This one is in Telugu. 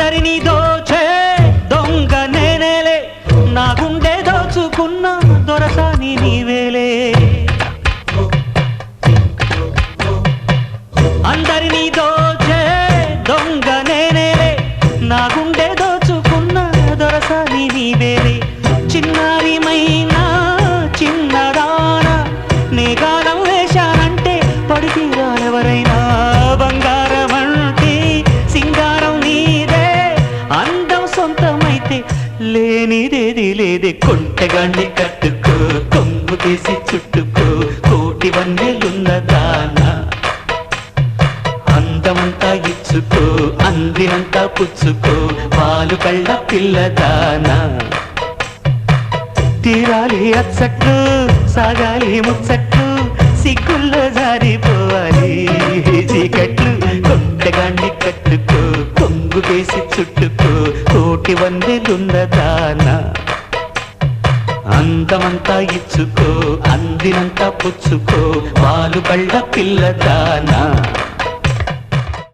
అందరినీ దోచే దొంగ నేనేలే, నా గుండె దోచుకున్న దొరసాని నీవేలే. అందరినీ దోచే దొంగ నేనేలే, నా గుండె దోచుకున్న దొరసాని నీవేలే. చిన్నారిమైనా చిన్నదానా నీ గానం వేశానంటే పడితీరా ఎవరైనా. బంగారం అంటే సింగారం నీదే, అందం సొంతమైతే లేనిదేది లేదే. కొంటెగాన్ని కట్టుకో, కొంగు తీసి చుట్టుకో, కోటి వన్నెలున్న దానా. అందమంతా ఇచ్చుకో, అందినంతా పుచ్చుకో, పాలు కళ్ళ పిల్లదానా. తీరాలి అచ్చట్లు, సాగాలి ముచ్చట్లు, సిగ్గుల్లో జారిపోవాలి చీకట్లు. కొంటెగాన్ని కట్టుకో, కొంగు వేసి చుట్టుకో, కోటి వందెలున్న దానా. అందమంతా ఇచ్చుకో, అందినంతా పుచ్చుకో, పాలు కళ్ళ పిల్లదానా.